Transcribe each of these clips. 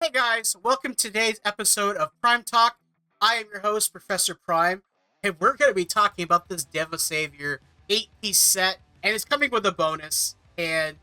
Hey guys, welcome to today's episode of Prime Talk. I am your host, Professor Prime, and we're going to be talking about this Deva Savior 8-piece set, and it's coming with a bonus, and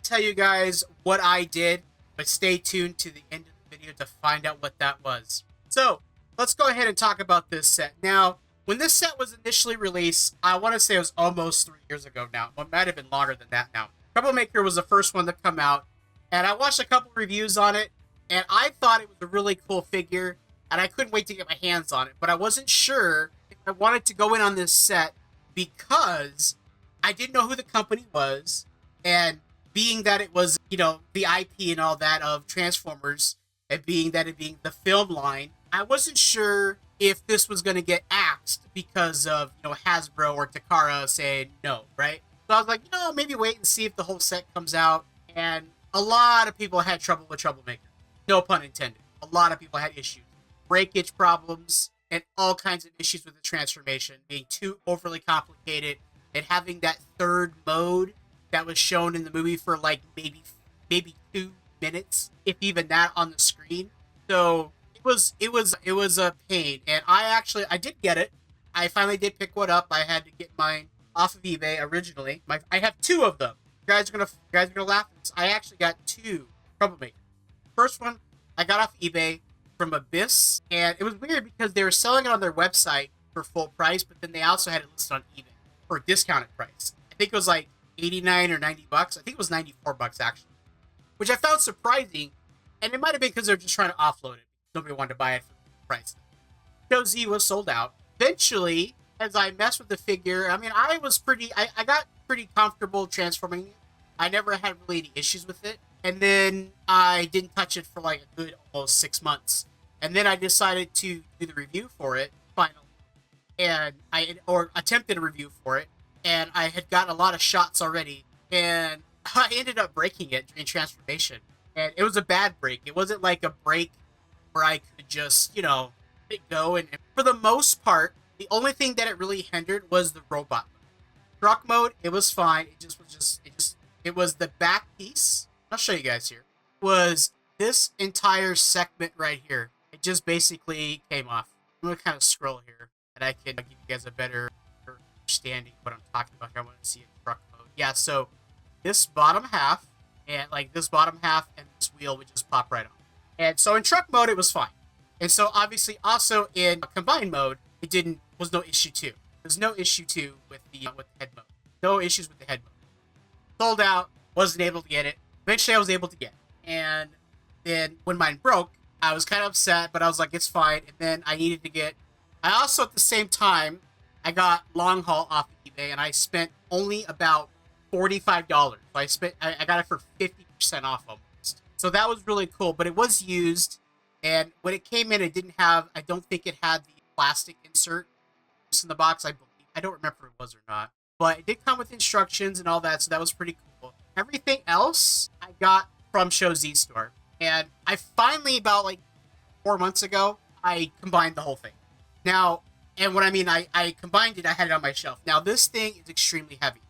tell you guys what I did, but stay tuned to the end of the video to find out what that was. So, let's go ahead and talk about this set. Now, when this set was initially released, I want to say it was almost 3 years ago now. Well, it might have been longer than that now. Troublemaker was the first one to come out, and I watched a couple reviews on it, and I thought it was a really cool figure, and I couldn't wait to get my hands on it. But I wasn't sure if I wanted to go in on this set because I didn't know who the company was, and being that it was, the IP and all that of Transformers, and being that it being the film line, I wasn't sure if this was going to get axed because of, Hasbro or Takara saying no, right? So I was like, maybe wait and see if the whole set comes out. And a lot of people had trouble with Troublemaker. No pun intended. A lot of people had issues. Breakage problems and all kinds of issues with the transformation. Being too overly complicated and having that third mode that was shown in the movie for like maybe 2 minutes, if even that, on the screen. So it was a pain. And I did get it. I finally did pick one up. I had to get mine off of eBay originally. I have 2 of them. You guys are gonna laugh at this. I actually got 2 Troublemakers. First one I got off eBay from Abyss, and it was weird because they were selling it on their website for full price, but then they also had it listed on eBay for a discounted price. I think it was like 89 or 90 bucks. I think it was 94 bucks actually, which I found surprising, and it might have been because they're just trying to offload it. Nobody wanted to buy it for the price. Show Z was sold out. Eventually, as I messed with the figure, I got pretty comfortable transforming it. I never had really any issues with it. And then I didn't touch it for like a good almost 6 months. And then I decided to do the review for it, finally. And or attempted a review for it. And I had gotten a lot of shots already. And I ended up breaking it during transformation. And it was a bad break. It wasn't like a break where I could just, let it go. And for the most part, the only thing that it really hindered was the robot mode. Truck mode, it was fine. It was the back piece. I'll show you guys here. Was this entire segment right here. It just basically came off. I'm going to kind of scroll here, and I can give you guys a better understanding of what I'm talking about here. I want to see it truck mode. Yeah, so this bottom half, and this wheel would just pop right on. And so in truck mode, it was fine. And so obviously also in combined mode, was no issue too. There's no issue too with the head mode. No issues with the head mode. Sold out, wasn't able to get it. Eventually I was able to get it. And then when mine broke, I was kind of upset, but I was like, it's fine. And then I needed to get, I also at the same time, I got long haul off of eBay, and I spent only about $45. So I got it for 50% off almost. So that was really cool, but it was used. And when it came in, I don't think it had the plastic insert in the box, I believe. I don't remember if it was or not. But it did come with instructions and all that, so that was pretty cool. Everything else I got from Show Z Store. And I finally, about like 4 months ago, I combined the whole thing. Now, and what I mean, I combined it, I had it on my shelf. Now, this thing is extremely heavy.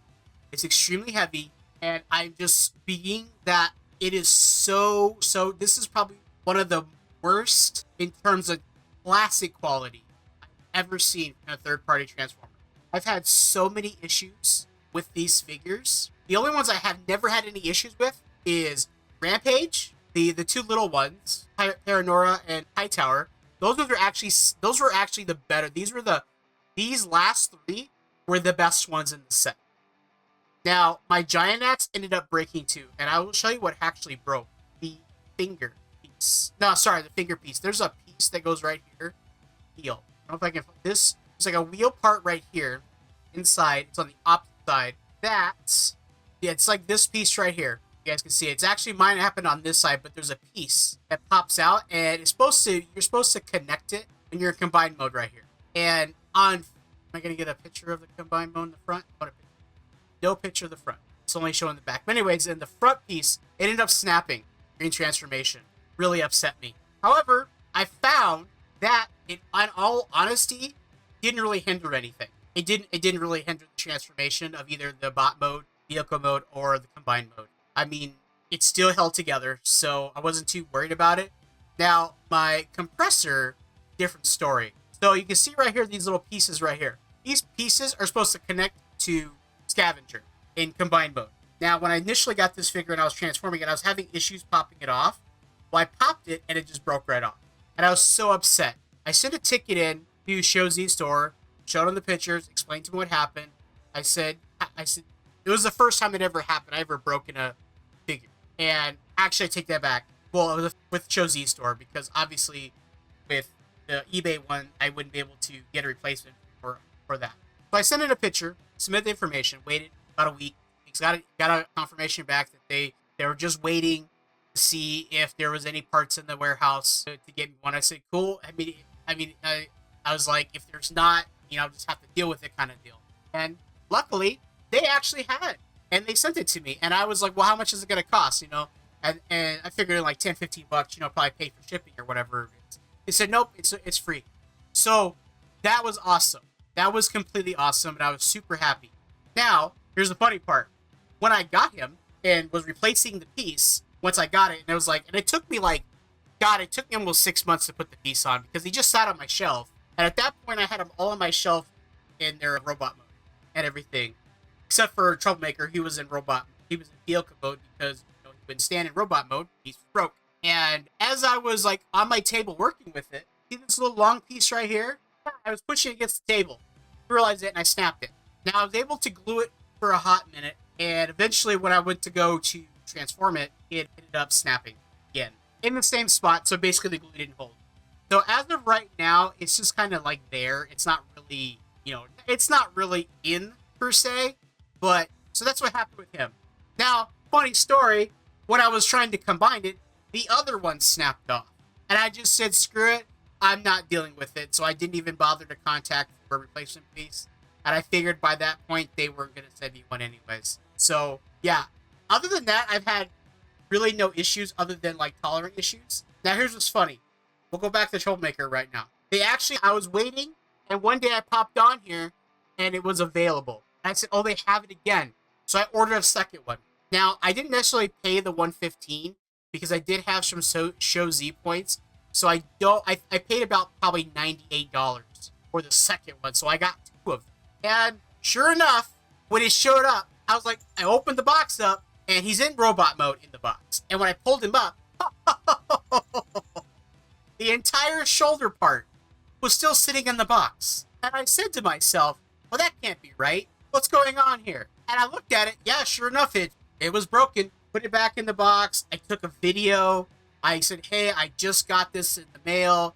It's extremely heavy, and I'm just being that it is so, this is probably one of the worst in terms of plastic quality I've ever seen in a third-party Transformer. I've had so many issues with these figures. The only ones I have never had any issues with is Rampage, the 2 little ones, Paranora and Hightower. Those were actually the better. These last 3 were the best ones in the set. Now, my Giant ended up breaking too, and I will show you what actually broke. The finger piece. No, sorry, the finger piece. There's a piece that goes right here. Heel. I don't know if I can. There's like a wheel part right here inside. It's on the opposite side. It's like this piece right here. You guys can see it. It's actually mine happened on this side, but there's a piece that pops out, and you're supposed to connect it when you're in combined mode right here. And am I gonna get a picture of the combined mode in the front? No picture of the front. It's only showing the back. But anyways, in the front piece, it ended up snapping during transformation. Really upset me. However, I found that in all honesty, didn't really hinder anything. It didn't really hinder the transformation of either the bot mode, vehicle mode, or the combined mode. I mean, it still held together, so I wasn't too worried about it. Now, my compressor, different story. So you can see right here, these little pieces right here. These pieces are supposed to connect to Scavenger in combined mode. Now, when I initially got this figure and I was transforming it, I was having issues popping it off. Well, I popped it and it just broke right off. And I was so upset. I sent a ticket in to Show Z store, showed him the pictures, explained to him what happened. I said, it was the first time it ever happened. I ever broken a figure. And actually, I take that back. Well, it was with Show Z store, because obviously with the eBay one, I wouldn't be able to get a replacement for that. So I sent in a picture, submitted the information, waited about a week. Got a confirmation back that they were just waiting to see if there was any parts in the warehouse to get me one. I said, cool. I was like, if there's not, I'll just have to deal with it, kind of deal. And luckily, they actually had it, and they sent it to me. And I was like, well, how much is it going to cost? And I figured like 10, 15 bucks, probably pay for shipping or whatever it is. They said, nope, it's free. So that was awesome. That was completely awesome, and I was super happy. Now, here's the funny part. When I got him and was replacing the piece, once I got it, and it took me almost 6 months to put the piece on, because he just sat on my shelf. And at that point, I had him all on my shelf in their robot mode and everything. Except for Troublemaker, he was in vehicle mode, because he'd been standing in robot mode, he's broke. And as I was on my table working with it, see this little long piece right here? I was pushing it against the table. I realized it and I snapped it. Now I was able to glue it for a hot minute, and eventually when I went to go to transform it, it ended up snapping again in the same spot. So basically the glue didn't hold. So as of right now, it's just kind of there. It's not really, it's not really in per se, but so that's what happened with him. Now, funny story, when I was trying to combine it, the other one snapped off, and I just said, screw it, I'm not dealing with it. So I didn't even bother to contact for a replacement piece. And I figured by that point, they weren't going to send me one anyways. So, yeah. Other than that, I've had really no issues other than, tolerant issues. Now, here's what's funny. We'll go back to Troublemaker right now. I was waiting, and one day I popped on here, and it was available. And I said, oh, they have it again. So I ordered a second one. Now, I didn't necessarily pay the $115, because I did have some Show Z points. So I paid about probably $98 for the second one. So I got two of them. And sure enough, when it showed up, I opened the box up, and he's in robot mode in the box. And when I pulled him up, the entire shoulder part was still sitting in the box. And I said to myself, well, that can't be right. What's going on here? And I looked at it. Yeah, sure enough, it was broken. Put it back in the box. I took a video. I said, hey, I just got this in the mail.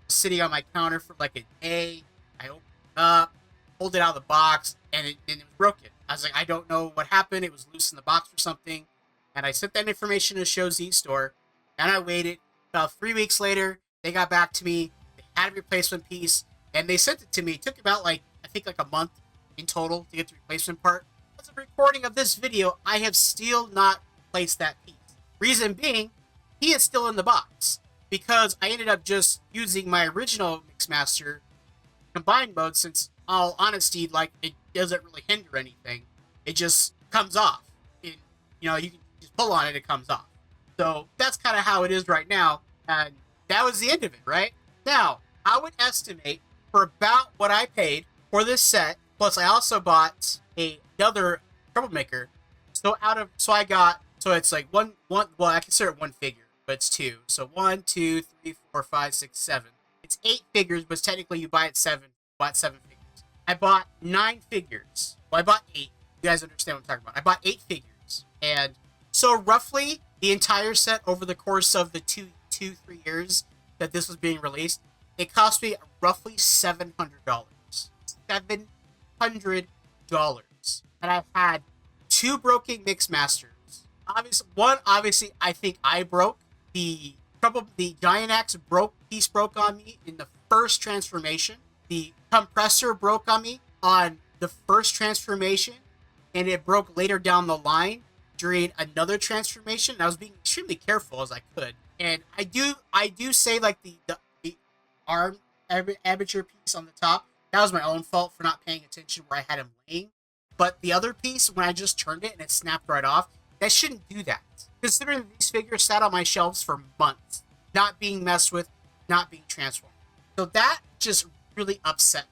Sitting on my counter for a day. I opened it up, pulled it out of the box, and it was broken. I was like, I don't know what happened. It was loose in the box or something. And I sent that information to the Show Z store, and I waited. About 3 weeks later, they got back to me. They had a replacement piece, and they sent it to me. It took about, I think a month in total to get the replacement part. As a recording of this video, I have still not replaced that piece. Reason being, he is still in the box, because I ended up just using my original Mixmaster combined mode, since, all honesty, it doesn't really hinder anything. It just comes off. You can just pull on it, it comes off. So that's kind of how it is right now, and that was the end of it, right? Now, I would estimate for about what I paid for this set, plus I also bought another Troublemaker. So it's well, I consider it one figure, but it's two. So 1, 2, 3, 4, 5, 6, 7. It's 8 figures, but technically you buy it 7. Bought 7 figures. I bought 9 figures. Well, I bought 8. You guys understand what I'm talking about. I bought 8 figures. And so roughly the entire set over the course of the 3 years that this was being released, it cost me roughly $700. $700. And I've had 2 broken Mixmasters. Obviously, I think I broke. The Giant Axe piece broke on me in the first transformation. The compressor broke on me on the first transformation, and it broke later down the line during another transformation. And I was being extremely careful as I could. And I do say the arm aperture piece on the top, that was my own fault for not paying attention where I had him laying. But the other piece, when I just turned it and it snapped right off, that shouldn't do that. Considering these figures sat on my shelves for months. not being messed with, not being transformed. So that just really upset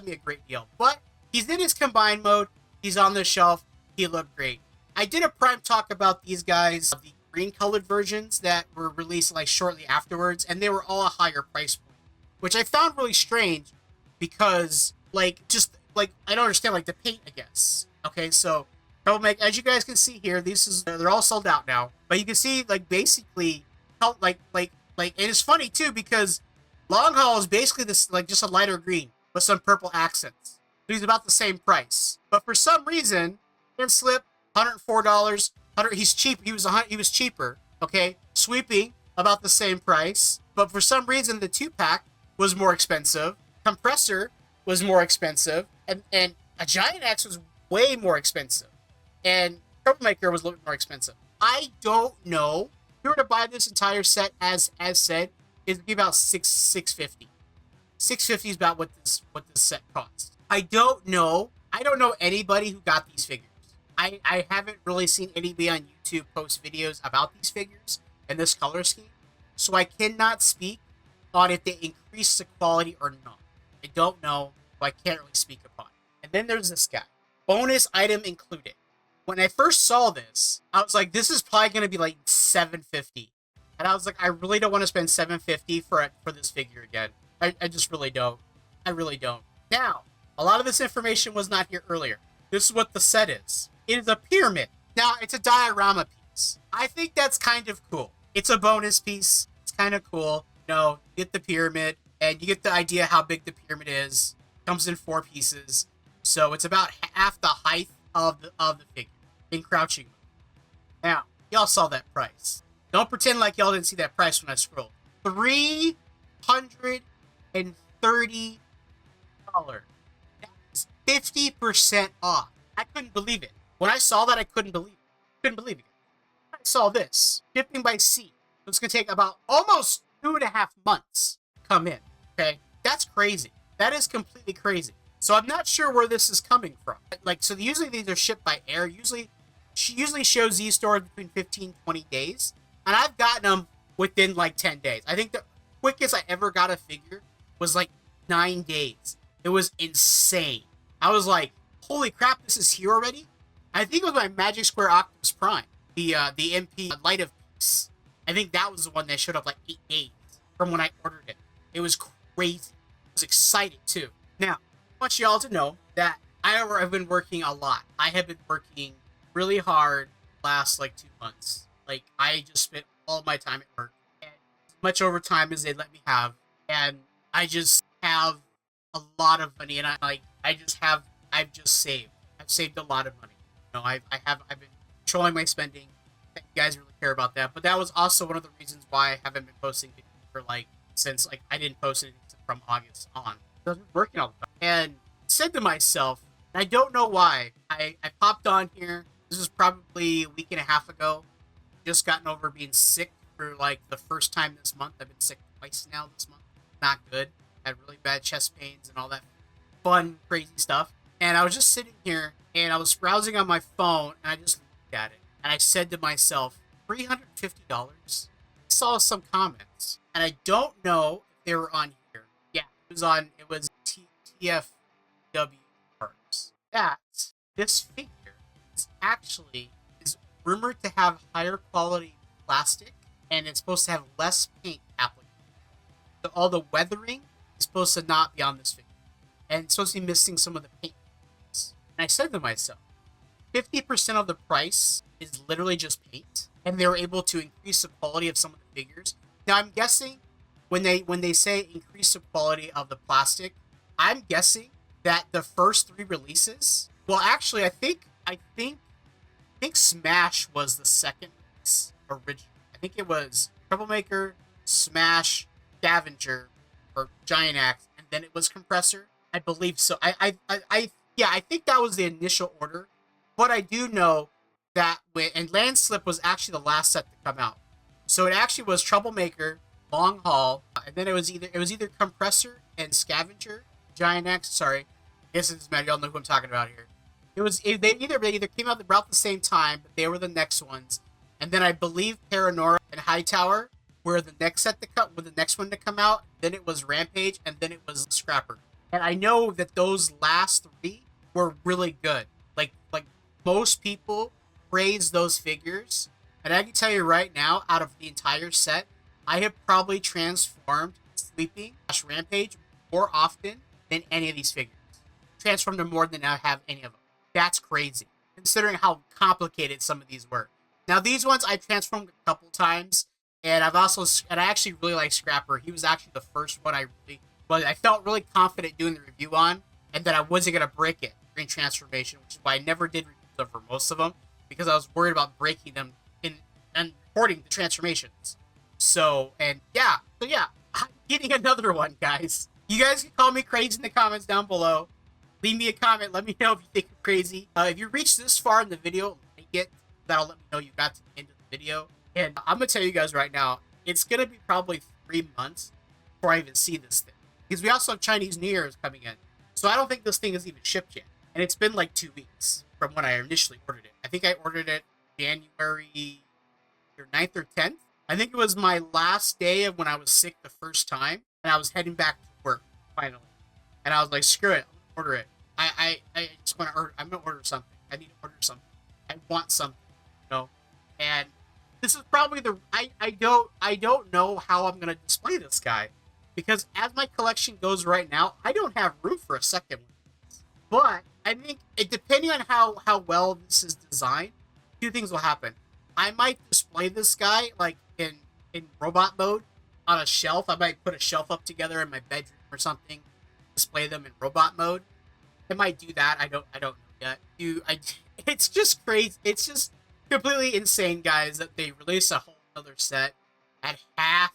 me a great deal. But he's in his combined mode. He's on the shelf. He looked great. I did a Prime talk about these guys, the green colored versions that were released like shortly afterwards, and they were all a higher price point, which I found really strange because like just like I don't understand like the paint, I guess. Okay, so Troublemaker, as you guys can see here, they're all sold out now. But you can see like basically how and it's funny too because Long Haul is basically this like just a lighter green with some purple accents. So he's about the same price. But for some reason, Slip, $104. He's cheap. He was cheaper. Okay, Sweeping about the same price. But for some reason, the 2-pack was more expensive. Compressor was more expensive, and a Giant Axe was way more expensive, and Troublemaker was a little bit more expensive. I don't know. If you were to buy this entire set, as said, it'd be about $650. $650 is about what this set costs. I don't know. I don't know anybody who got these figures. I haven't really seen anybody on YouTube post videos about these figures and this color scheme, so I cannot speak on if they increase the quality or not. I don't know, so I can't really speak upon it. And then there's this guy. Bonus item included. When I first saw this, I was like, this is probably going to be like $750. And I was like, I really don't want to spend $750 for this figure again. I just really don't. I really don't. Now, a lot of this information was not here earlier. This is what the set is. It is a pyramid. Now, it's a diorama piece. I think that's kind of cool. It's a bonus piece. It's kind of cool. You know, you get the pyramid, and you get the idea how big the pyramid is. It comes in 4 pieces. So it's about half the height of the figure in crouching mode. Now, y'all saw that price. Don't pretend like y'all didn't see that price when I scrolled. $330. That's 50% off. I couldn't believe it. When I saw that, I couldn't believe it. I saw this. Shipping by sea. It's going to take about almost 2.5 months to come in. Okay? That's crazy. That is completely crazy. So I'm not sure where this is coming from. Like, so usually these are shipped by air. She usually shows these stores between 15 20 days. And I've gotten them within like 10 days. I think the quickest I ever got a figure was like 9 days. It was insane. I was like, holy crap, this is here already? I think it was my Magic Square Optimus Prime. The MP Light of Peace. I think that was the one that showed up like 8 days from when I ordered it. It was crazy. I was excited too. Now, I want y'all to know that I've been working a lot. I have been working really hard last like 2 months. Like, I just spent all my time at work, and as much overtime as they let me have, and I just have a lot of money, and I've just saved. I've saved a lot of money. You know, I've been controlling my spending. You guys really care about that, but that was also one of the reasons why I haven't been posting for since I didn't post anything from August on. So I've been working all the time, and said to myself, and I don't know why, I popped on here. This was probably a week and a half ago. Just gotten over being sick for like the first time this month. I've been sick twice now this month. Not good. Had really bad chest pains and all that fun, crazy stuff. And I was just sitting here and I was browsing on my phone and I just looked at it. And I said to myself, $350? I saw some comments and I don't know if they were on here. Yeah, it was TFW Parks. That this figure is rumored to have higher quality plastic, and it's supposed to have less paint applicated. So all the weathering is supposed to not be on this figure, and it's supposed to be missing some of the paint. And I said to myself, 50% of the price is literally just paint, and they were able to increase the quality of some of the figures. Now I'm guessing when they say increase the quality of the plastic, I'm guessing that the first 3 releases. Well, actually, I think Smash was the second release originally. I think it was Troublemaker, Smash, Scavenger, or Giant Axe, and then it was Compressor. I believe so. I think that was the initial order. But I do know that and Landslip was actually the last set to come out. So it actually was Troublemaker, Long Haul, and then it was either Compressor and Scavenger, Giant Axe. Sorry, I guess it doesn't matter. Y'all know who I'm talking about here. They either came out about the same time, but they were the next ones. And then I believe Paranora and Hightower were the next set to come, with the next one to come out. Then it was Rampage, and then it was Scrapper. And I know that those last three were really good. Like most people praise those figures, and I can tell you right now, out of the entire set, I have probably transformed Sleeping / Rampage more often than any of these figures. Transformed them more than I have any of them. That's crazy, considering how complicated some of these were. Now these ones I've transformed a couple times, and I actually really like Scrapper. He was actually the first one I felt really confident doing the review on, and that I wasn't gonna break it during transformation, which is why I never did reviews for most of them, because I was worried about breaking them and recording the transformations. So yeah, I'm getting another one, guys. You guys can call me crazy in the comments down below. Leave me a comment. Let me know if you think I'm crazy. If you reached this far in the video, that'll let me know you got to the end of the video. And I'm gonna tell you guys right now, it's gonna be probably 3 months before I even see this thing, because we also have Chinese New Year's coming in. So I don't think this thing is even shipped yet. And it's been like 2 weeks from when I initially ordered it. I think I ordered it January 9th or 10th. I think it was my last day of when I was sick the first time, and I was heading back to work finally. And I was like, screw it, I'm gonna order it. I just want to order. I'm gonna order something. I need to order something. I want something, you know. And this is probably I don't know how I'm gonna display this guy, because as my collection goes right now, I don't have room for a second one. But I think depending on how well this is designed, 2 things will happen. I might display this guy like in robot mode on a shelf. I might put a shelf up together in my bedroom or something, display them in robot mode. I might do that. I don't know yet. It's just crazy. It's just completely insane, guys, that they release a whole other set at half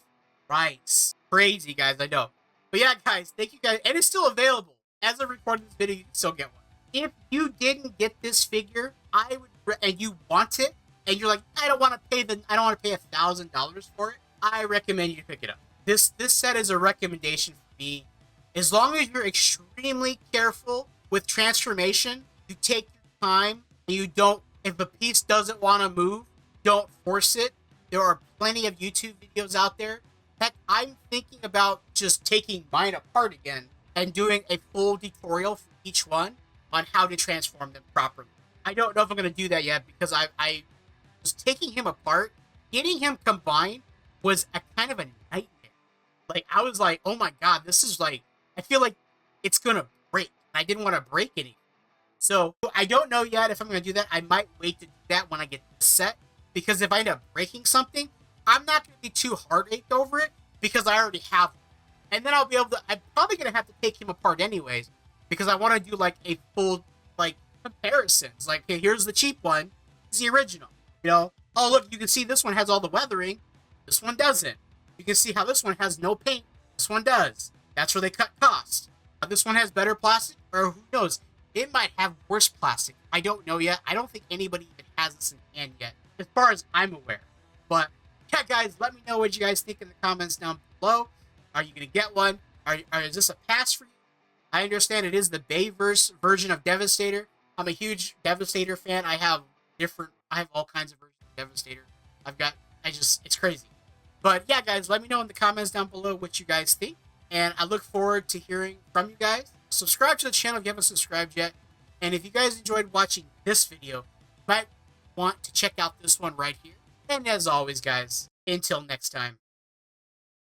price. Crazy, guys, I know. But yeah, guys, thank you guys. And it's still available. As I record this video, you can still get one. If you didn't get this figure, and you want it, and you're like, I don't want to pay $1,000 for it, I recommend you pick it up. This set is a recommendation for me. As long as you're extremely careful with transformation, you take your time, and you don't, if a piece doesn't want to move, don't force it. There are plenty of YouTube videos out there. Heck, I'm thinking about just taking mine apart again and doing a full tutorial for each one on how to transform them properly. I don't know if I'm going to do that yet, because I was taking him apart. Getting him combined was a kind of a nightmare. Like, I was like, oh my god, this is like, I feel like it's going to break. I didn't want to break anything. So, I don't know yet if I'm going to do that. I might wait to do that when I get this set, because if I end up breaking something, I'm not going to be too heartached over it, because I already have one. And then I'll be able to, I'm probably going to have to take him apart anyways, because I want to do like a full, like, comparisons. Like, okay, here's the cheap one, it's the original. You know, oh look, you can see this one has all the weathering, this one doesn't. You can see how this one has no paint, this one does. That's where they cut cost. This one has better plastic, or who knows, it might have worse plastic. I don't know yet. I don't think anybody even has this in hand yet, as far as I'm aware. But yeah, guys, let me know what you guys think in the comments down below. Are you gonna get one? Is this a pass for you? I understand it is the Bayverse version of Devastator. I'm a huge Devastator fan. I have all kinds of versions of Devastator. It's crazy. But yeah, guys, let me know in the comments down below what you guys think. And I look forward to hearing from you guys. Subscribe to the channel if you haven't subscribed yet. And if you guys enjoyed watching this video, you might want to check out this one right here. And as always, guys, until next time.